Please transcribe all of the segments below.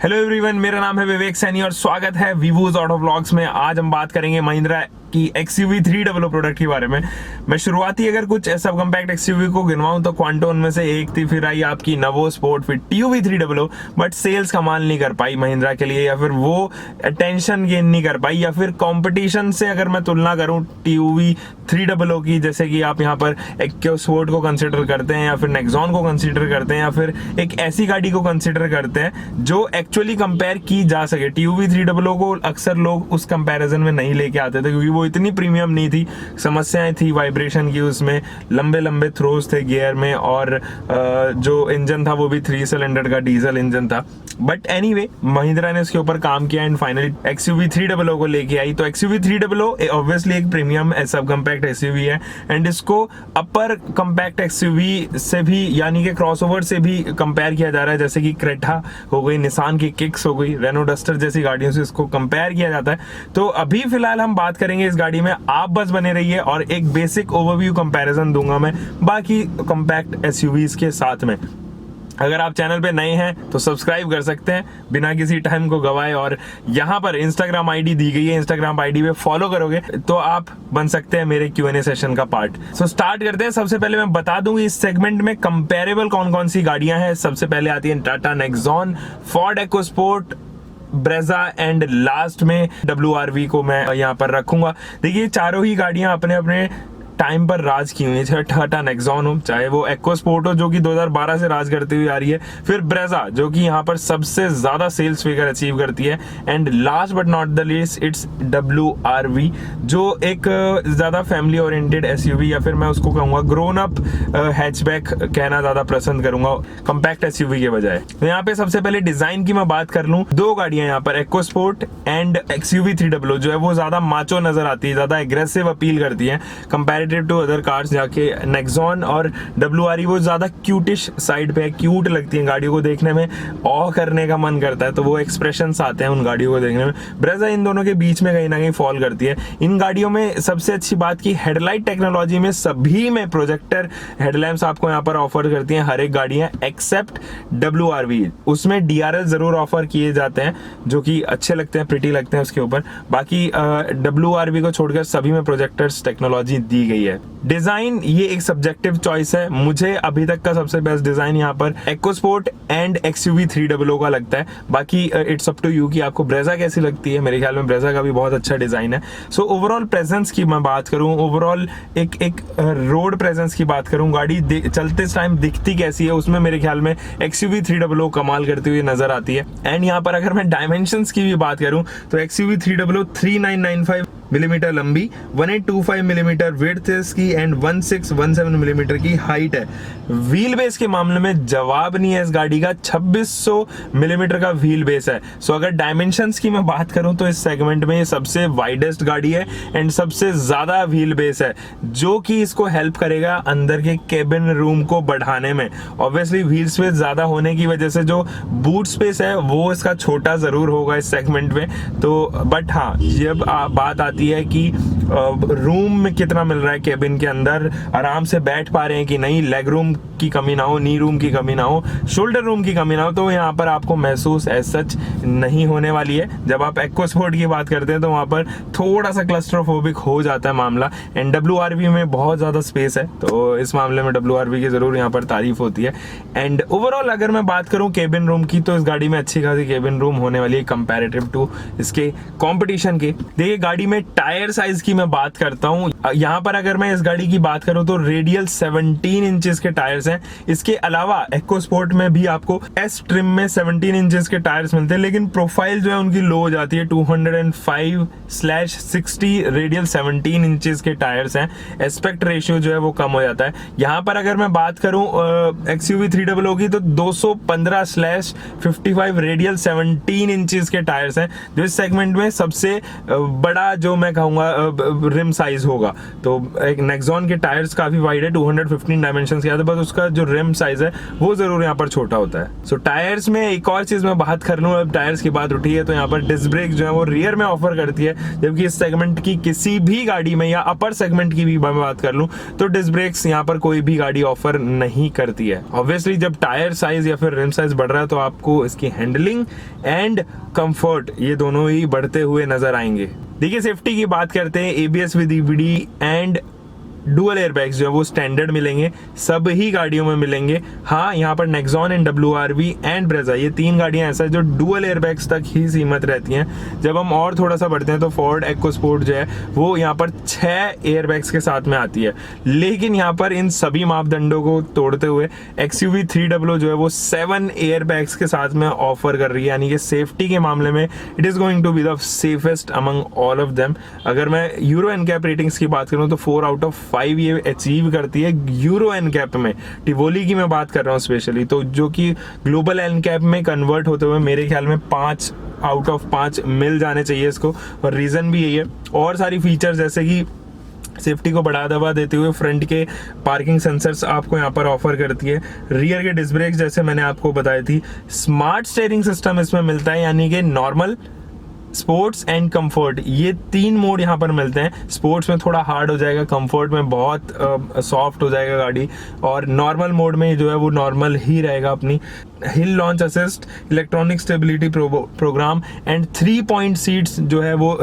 Hello everyone, मेरा नाम है विवेक सैनी और स्वागत है वीवूज ऑटो व्लॉग्स में। आज हम बात करेंगे महिंद्रा की XUV 300 प्रोडक्ट के बारे में। मैं शुरुआती अगर कुछ सब कम्पैक्ट XUV को गिनवाऊं तो क्वांटो उनमें से एक थी, फिर आई आपकी नवो स्पोर्ट, फिर TUV 300, बट सेल्स कमाल नहीं कर पाई महिंद्रा के लिए, या फिर वो अटेंशन गेन नहीं कर पाई, या फिर कंपटीशन से अगर मैं तुलना करूं TUV 300 की, जैसे कि आप यहाँ पर एक्को स्पोर्ट को कंसिडर करते हैं, या फिर नेक्सॉन को कंसिडर करते हैं, या फिर एक ऐसी गाड़ी को कंसिडर करते हैं जो एक्चुअली कंपेयर की जा सके। TUV 300 को अक्सर लोग उस कंपैरिजन में नहीं लेके आते थे क्योंकि वो इतनी प्रीमियम नहीं थी, समस्याएं थी वाइब्रेशन की, उसमें लंबे लंबे थ्रोज थे गियर में, और जो इंजन था वो भी 3 सिलेंडर का डीजल इंजन था। बट एनीवे, महिंद्रा ने उसके ऊपर काम किया एंड फाइनली XUV 300 को लेके आई। तो XUV 300 ऑब्वियसली एक प्रीमियम सब कम्पैक्ट SUV है एंड इसको अपर कम्पैक्ट XUV से भी, यानी कि क्रॉसओवर से भी कंपेयर किया जा रहा है, जैसे कि क्रेटा हो गई, निसान की किक्स हो गई, रेनो डस्टर जैसी गाड़ियों से इसको कंपेयर किया जाता है। तो अभी फिलहाल हम बात करेंगे इस गाड़ी में, आप बस बने रहिए और एक बेसिक ओवरव्यू कंपैरिजन दूंगा मैं बाकी कम्पैक्ट SUVs के साथ में। अगर आप चैनल पे नए हैं तो सब्सक्राइब कर सकते हैं बिना किसी टाइम को गवाए, और यहाँ पर इंस्टाग्राम आईडी दी गई है, इंस्टाग्राम आईडी पे फॉलो करोगे तो आप बन सकते हैं मेरे Q&A सेशन का पार्ट। सो स्टार्ट करते हैं। सबसे पहले मैं बता दूं इस सेगमेंट में कंपेरेबल कौन कौन सी गाड़ियां हैं। सबसे पहले आती है Tata Nexon, Ford EcoSport, Brezza and last में WRV को मैं यहाँ पर रखूंगा। देखिए, चारों ही गाड़ियां अपने अपने टाइम पर राज की हुई है, चाहे टाटा नेक्सॉन हो, चाहे वो एक्को स्पोर्ट हो जो कि 2012 से राज करती हुई आ रही है, फिर ब्रेजा जो कि यहाँ पर सबसे ज्यादा सेल्स फिगर अचीव करती है, and last but not the least it's WRV जो एक ज्यादा फैमिली ओरिएंटेड SUV, या फिर मैं उसको कहूंगा ग्रोन अप हैचबैक कहना ज्यादा पसंद करूंगा कंपैक्ट SUV के बजाय। तो यहाँ पे सबसे पहले डिजाइन की मैं बात कर लूं, दो गाड़ियां यहाँ पर एक्को स्पोर्ट एंड XUV 300 जो है वो ज्यादा माचो नजर आती है, ज्यादा एग्रेसिव अपील करती है कंपैरेटिव टू अदर कार्स, जाके नेक्सॉन और WRV वो ज्यादा क्यूटिश साइड पे है, क्यूट लगती है, गाड़ियों को देखने में ऑ करने का मन करता है, तो वो एक्सप्रेशंस आते हैं उन गाड़ियों को देखने में। ब्रेजा इन दोनों के बीच में कहीं ना कहीं फॉल करती है। इन गाड़ियों में सबसे अच्छी बात की हेडलाइट टेक्नोलॉजी में सभी में प्रोजेक्टर हेडलैम्प्स आपको यहाँ पर ऑफर करती हैं हर एक गाड़ियां एक्सेप्ट WRV। उसमें DRL जरूर ऑफर किए जाते हैं जो कि अच्छे लगते हैं, प्रिटी लगते हैं उसके ऊपर। बाकी WRV को छोड़कर सभी में प्रोजेक्टर्स टेक्नोलॉजी दी गई है। डिजाइन ये एक सब्जेक्टिव चॉइस है, मुझे अभी तक का सबसे बेस्ट डिजाइन यहाँ पर एक्को स्पोर्ट एंड XUV 300 का लगता है। बाकी इट्स अप टू यू कि आपको ब्रेजा कैसी लगती है। मेरे ख्याल में ब्रेजा का भी बहुत अच्छा डिजाइन है। सो ओवरऑल प्रेजेंस की मैं बात करूं, ओवरऑल एक रोड प्रेजेंस की बात करूं, गाड़ी चलते टाइम दिखती कैसी है, उसमें मेरे ख्याल में XUV 300 कमाल करती हुई नजर आती है। एंड यहाँ पर अगर मैं डायमेंशंस की भी बात करूं तो XUV 300 3995 मिलीमीटर लंबी, 1825 मिलीमीटर विड्थ है इसकी, एंड 1617 मिलीमीटर की हाइट है। व्हील बेस के मामले में जवाब नहीं है इस गाड़ी का, 2600 मिलीमीटर का व्हील बेस है। सो अगर डायमेंशंस की मैं बात करूं तो इस सेगमेंट में ये सबसे वाइडेस्ट गाड़ी है एंड सबसे ज्यादा व्हील बेस है, जो कि इसको हेल्प करेगा अंदर के केबिन रूम को बढ़ाने में। ऑब्वियसली व्हील स्पेस ज्यादा होने की वजह से जो बूट स्पेस है वो इसका छोटा जरूर होगा इस सेगमेंट में। तो बट हाँ, जब बात आती है कि रूम में कितना मिल रहा है, केबिन के अंदर आराम से बैठ पा रहे हैं कि नहीं, लेग रूम की कमी ना हो, नी रूम की कमी ना हो, शोल्डर रूम की कमी ना हो, तो यहाँ पर आपको महसूस एज सच नहीं होने वाली है। जब आप एक्को स्पोर्ट की बात करते हैं तो वहां पर थोड़ा सा क्लस्ट्रोफोबिक हो जाता है मामला। एंड WRV में बहुत ज्यादा स्पेस है, तो इस मामले में WRV की जरूर यहाँ पर तारीफ होती है। एंड ओवरऑल अगर मैं बात करूं केबिन रूम की, तो इस गाड़ी में अच्छी खासी केबिन रूम होने वाली है कंपैरेटिव टू इसके कंपटीशन के। देखिए, गाड़ी में टायर साइज की मैं बात करता हूं, यहाँ पर अगर मैं इस गाड़ी की बात करूं तो रेडियल 17 इंचेस के टायर्स हैं। इसके अलावा एक्को स्पोर्ट में भी आपको S ट्रिम में 17 इंचेस के टायर्स मिलते हैं, लेकिन प्रोफाइल जो है उनकी लो हो जाती है। 205/60 रेडियल 17 इंचेस के टायर्स हैं, एस्पेक्ट रेशियो जो है वो कम हो जाता है। यहाँ पर अगर मैं बात करूं XUV 300 की तो 215/55 रेडियल 17 इंचेस के टायर्स हैं, जो इस सेगमेंट में सबसे बड़ा जो मैं कहूंगा रिम साइज होगा। होगा। तो एक नेक्सॉन के टायर्स काफी वाइड है, 215 डायमेंशन के आते, बस उसका जो रिम साइज है वो जरूर यहाँ पर छोटा होता है। सो टायर्स में एक और चीज मैं बात कर लूँ, अब टायर्स की बात उठी है तो यहाँ पर डिस्क ब्रेक जो है वो रियर में ऑफर करती है, जबकि इस सेगमेंट की किसी भी गाड़ी में या अपर सेगमेंट की भी मैं बात कर लूँ तो डिस्क ब्रेक्स यहाँ पर कोई भी गाड़ी ऑफर नहीं करती है। ऑब्वियसली जब टायर साइज या फिर रिम साइज बढ़ रहा है तो आपको इसकी हैंडलिंग एंड कंफर्ट ये दोनों ही बढ़ते हुए नजर आएंगे। देखिए सेफ्टी की बात करते हैं, ABS with EBD and dual airbags जो है वो स्टैंडर्ड मिलेंगे, सब ही गाड़ियों में मिलेंगे। हाँ, यहाँ पर Nexon and WRV and Brezza ये 3 गाड़ियां ऐसा है जो डुअल एयरबैग्स तक ही सीमित रहती हैं। जब हम और थोड़ा सा बढ़ते हैं तो फोर्ड EcoSport जो है वो यहाँ पर 6 एयरबैग्स के साथ में आती है, लेकिन यहाँ पर इन सभी मापदंडों को तोड़ते हुए XUV 300 जो है वो 7 एयरबैग्स के साथ में ऑफर कर रही है, यानी कि सेफ्टी के मामले में it is going to be the safest among all of them. अगर मैं यूरो एनकैप रेटिंग्स की बात करूँ तो 4 आउट ऑफ 5 ये अचीव करती है यूरो एनकैप में। टिवोली की मैं बात कर रहा हूँ स्पेशली, तो जो कि ग्लोबल एनकैप में कन्वर्ट होते हुए मेरे ख्याल में 5 आउट ऑफ 5 मिल जाने चाहिए इसको, और रीजन भी यही है। और सारी फीचर्स जैसे कि सेफ्टी को बढ़ावा देते हुए फ्रंट के पार्किंग सेंसर्स आपको यहाँ पर ऑफर करती है, रियर के डिस्क ब्रेक जैसे मैंने आपको बताई थी, स्मार्ट स्टीयरिंग सिस्टम इसमें मिलता है, यानी कि नॉर्मल, स्पोर्ट्स एंड कंफर्ट ये 3 मोड यहाँ पर मिलते हैं। स्पोर्ट्स में थोड़ा हार्ड हो जाएगा, कंफर्ट में बहुत सॉफ्ट हो जाएगा गाड़ी, और नॉर्मल मोड में जो है वो नॉर्मल ही रहेगा अपनी। Hill launch assist, electronic stability program and 3 point seats जो है वो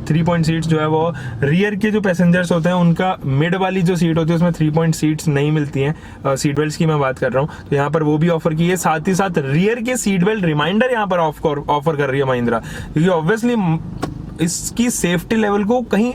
3 पॉइंट सीट्स जो है वो रियर के जो पैसेंजर्स होते हैं उनका मिड वाली जो सीट होती है उसमें 3 पॉइंट सीट्स नहीं मिलती हैं, सीट बेल्ट की मैं बात कर रहा हूँ, तो यहाँ पर वो भी ऑफर की है। साथ ही साथ रियर के सीट बेल्ट रिमाइंडर यहाँ पर ऑफर कर रही है महिंद्रा, क्योंकि ऑब्वियसली इसकी सेफ्टी लेवल को कहीं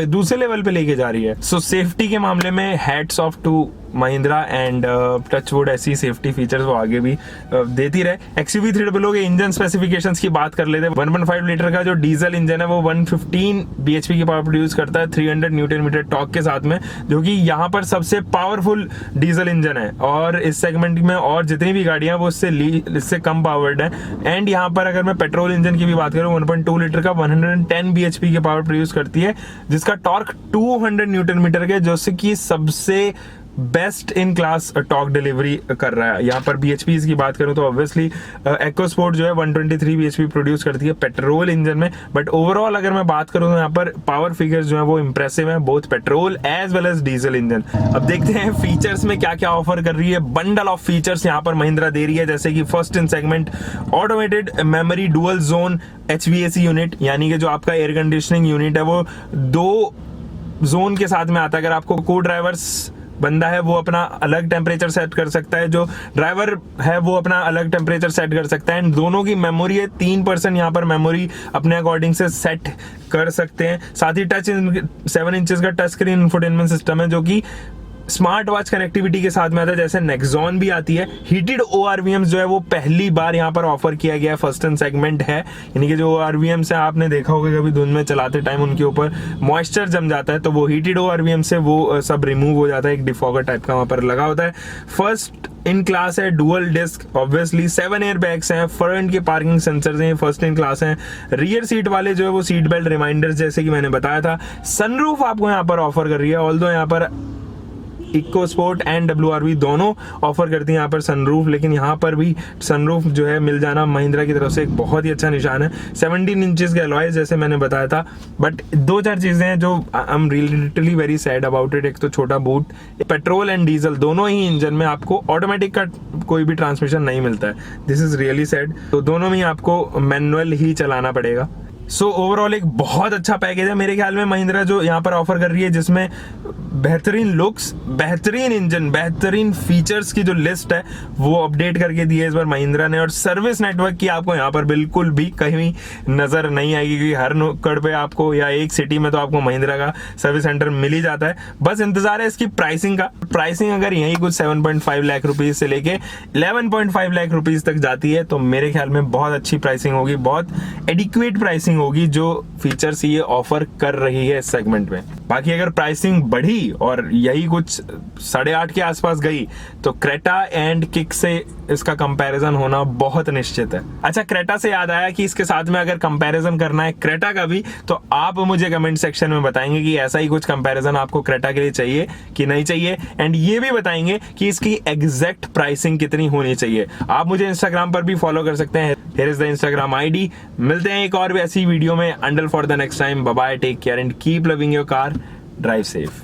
दूसरे लेवल पे लेके जा रही है। सो सेफ्टी के मामले में hats off to Mahindra and touchwood ऐसी सेफ्टी फीचर्स वो आगे भी देती रहे। XUV 300 के इंजन स्पेसिफिकेशंस की बात कर लेते हैं। 1.5 लीटर का जो डीजल इंजन है वो 115 bhp की पावर प्रोड्यूस करता है 300 न्यूटन मीटर टॉर्क के साथ में, जो कि यहाँ पर सबसे पावरफुल डीजल इंजन है, और इस सेगमेंट में और जितनी भी गाड़ियां वो इससे कम पावर्ड है। एंड यहाँ पर अगर मैं पेट्रोल इंजन की भी बात करूँ 1.2 लीटर का 110 bhp की पावर प्रोड्यूस करती है, जिसका टॉर्क 200 न्यूटन मीटर के, जो कि सबसे best in class torque delivery कर रहा है। यहाँ पर BHPs की बात करूँ तो ऑब्वियसली EcoSport जो है 123 bhp प्रोड्यूस करती है पेट्रोल इंजन में, बट ओवरऑल अगर मैं बात करूँ तो यहाँ पर पावर फिगर्स जो है वो इंप्रेसिव है, both petrol as well as diesel engine. अब देखते हैं फीचर्स में क्या क्या ऑफर कर रही है। बंडल ऑफ फीचर्स यहाँ पर महिंद्रा दे रही है, जैसे कि first in segment automated memory dual zone HVAC unit, यानी कि जो आपका एयर कंडीशनिंग यूनिट है वो 2 जोन के साथ में आता है। अगर आपको को ड्राइवर्स बंदा है वो अपना अलग टेम्परेचर सेट कर सकता है, जो ड्राइवर है वो अपना अलग टेम्परेचर सेट कर सकता है, एंड दोनों की मेमोरी है 3% यहाँ पर मेमोरी अपने अकॉर्डिंग से सेट कर सकते हैं। साथ ही 7 इंचेस का टच स्क्रीन इंफोटेनमेंट सिस्टम है, जो कि स्मार्ट वॉच कनेक्टिविटी के साथ में आता है, जैसे नेक्सॉन भी आती है। हीटेड ORVMs जो है वो पहली बार यहाँ पर ऑफर किया गया है, फर्स्ट इन सेगमेंट है, यानी कि जो ORVMs है आपने देखा होगा कभी धुंध में चलाते टाइम उनके ऊपर मॉइस्चर जम जाता है, तो वो हीटेड ORVM से वो सब रिमूव हो जाता है, एक डिफॉगर टाइप का वहाँ पर लगा होता है। फर्स्ट इन क्लास है, dual disc, obviously 7 air bags हैं, फ्रंट के पार्किंग सेंसर्स हैं, फर्स्ट इन क्लास हैं। रियर सीट वाले जो है वो सीट बेल्ट रिमाइंडर्स जैसे कि मैंने बताया था। सनरूफ आपको यहाँ पर ऑफर कर रही है, ऑल्दो यहाँ पर EcoSport एंड WRV दोनों ऑफर करती हैं यहाँ पर सनरूफ, लेकिन यहाँ पर भी सनरूफ जो है मिल जाना महिंद्रा की तरफ से एक बहुत ही अच्छा निशान है। 17 इंचेस के अलॉयज जैसे मैंने बताया था, बट 2-4 चीजें हैं जो I am really very sad about it. एक तो छोटा बूट, पेट्रोल एंड डीजल दोनों ही इंजन में आपको ऑटोमेटिक का कोई भी ट्रांसमिशन नहीं मिलता है, दिस इज रियली सैड, तो दोनों में आपको मैनुअल ही चलाना पड़ेगा। सो ओवरऑल एक बहुत अच्छा पैकेज है मेरे ख्याल में महिंद्रा जो यहाँ पर ऑफर कर रही है, जिसमें बेहतरीन लुक्स, बेहतरीन इंजन, बेहतरीन फीचर्स की जो लिस्ट है वो अपडेट करके दी है इस बार महिंद्रा ने। और सर्विस नेटवर्क की आपको यहाँ पर बिल्कुल भी कहीं नजर नहीं आएगी, क्योंकि हर नुक्कड़ पे आपको या एक सिटी में तो आपको महिंद्रा का सर्विस सेंटर मिल ही जाता है। बस इंतजार है इसकी प्राइसिंग का। प्राइसिंग अगर यही कुछ 7.5 लाख रुपीज से लेके 11.5 लाख रुपीज तक जाती है तो मेरे ख्याल में बहुत अच्छी प्राइसिंग होगी, बहुत एडिक्वेट प्राइसिंग प्राइसिंग होगी जो फीचर्स ये ऑफर कर रही है इस सेगमेंट में। बाकी अगर प्राइसिंग बढ़ी और यही कुछ 8.5 के आसपास गई तो क्रेटा एंड किक से इसका कंपैरिजन होना बहुत निश्चित है। अच्छा, क्रेटा से याद आया कि इसके साथ में अगर कंपैरिजन करना है क्रेटा का भी, तो आप मुझे कमेंट सेक्शन में बताएंगे कि ऐसा ही कुछ कंपैरिजन आपको क्रेटा के लिए चाहिए कि नहीं चाहिए, एंड ये भी बताएंगे कि इसकी एग्जैक्ट प्राइसिंग कितनी होनी चाहिए। आप मुझे इंस्टाग्राम पर भी फॉलो कर सकते हैं, here is the Instagram ID. मिलते हैं एक और भी ऐसी वीडियो में। Until for the next time, bye bye, take care and keep loving your car, drive safe.